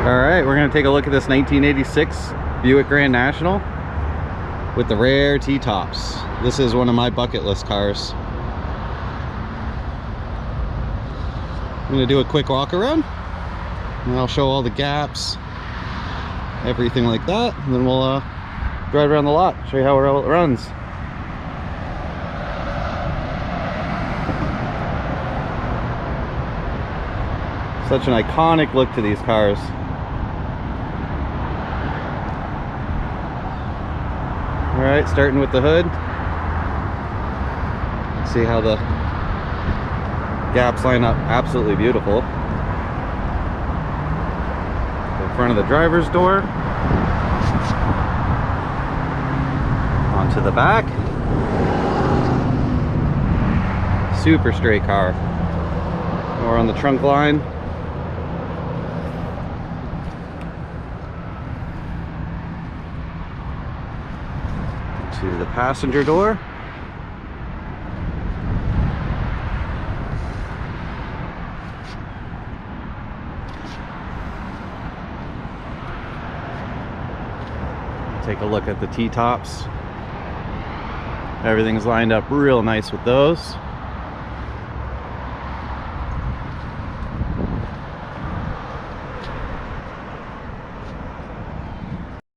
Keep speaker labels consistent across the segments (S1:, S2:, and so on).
S1: Alright, we're going to take a look at this 1986 Buick Grand National with the rare T-tops. This is one of my bucket list cars. I'm going to do a quick walk around and I'll show all the gaps, everything like that, and then we'll drive around the lot, show you how it runs. Such an iconic look to these cars. Alright, starting with the hood. See how the gaps line up, absolutely beautiful. The front of the driver's door. Onto the back. Super straight car. Or on the trunk line. To the passenger door. Take a look at the T-tops. Everything's lined up real nice with those.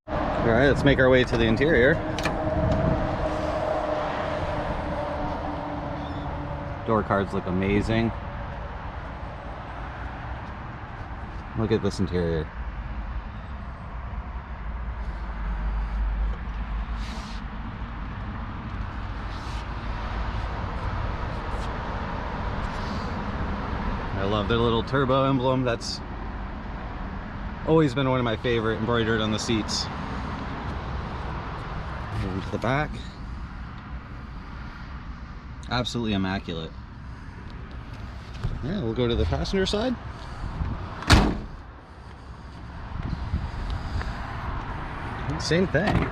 S1: Alright, let's make our way to the interior. Door cards look amazing. Look at this interior. I love the little turbo emblem. That's always been one of my favorite, embroidered on the seats. Into the back. Absolutely immaculate. Yeah, we'll go to the passenger side. Same thing.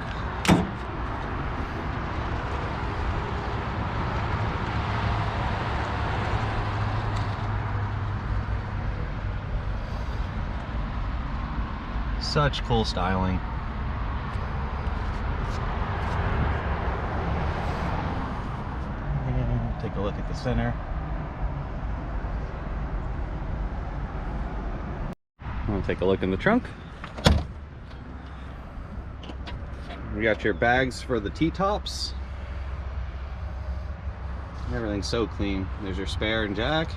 S1: Such cool styling. Take a look at the center. We'll take a look in the trunk. We got your bags for the T-tops. Everything's so clean. There's your spare and jack.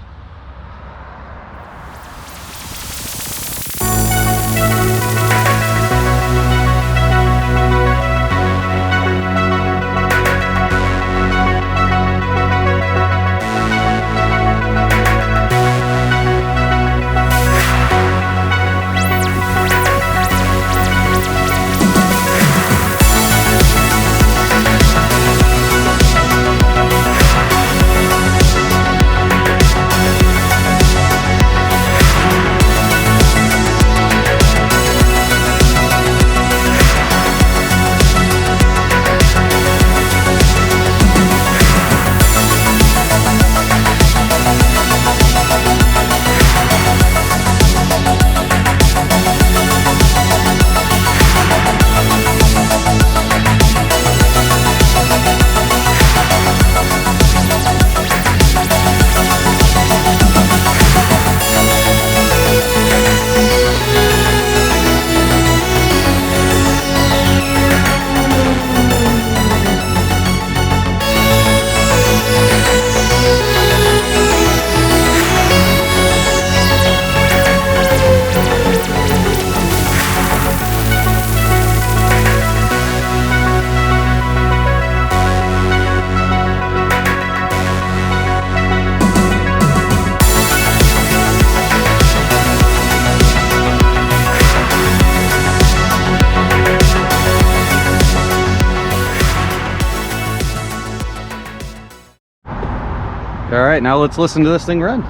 S1: All right, now let's listen to this thing run.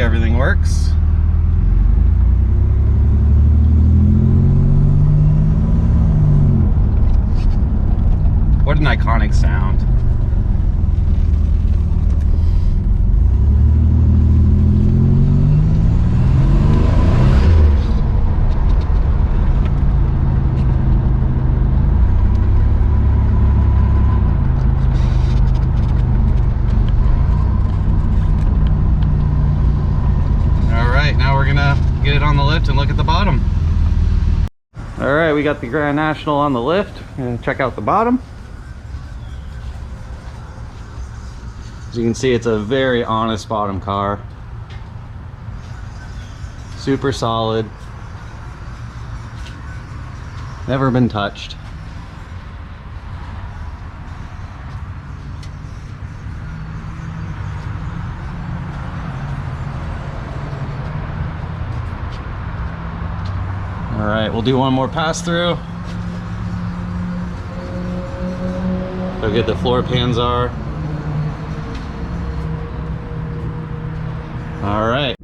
S1: everything works. What an iconic sound. Now we're gonna get it on the lift and look at the bottom. All right, we got the Grand National on the lift. We're gonna check out the bottom. As you can see, it's a very honest bottom car. Super solid. Never been touched. All right, we'll do one more pass through. How good the floor pans are. All right.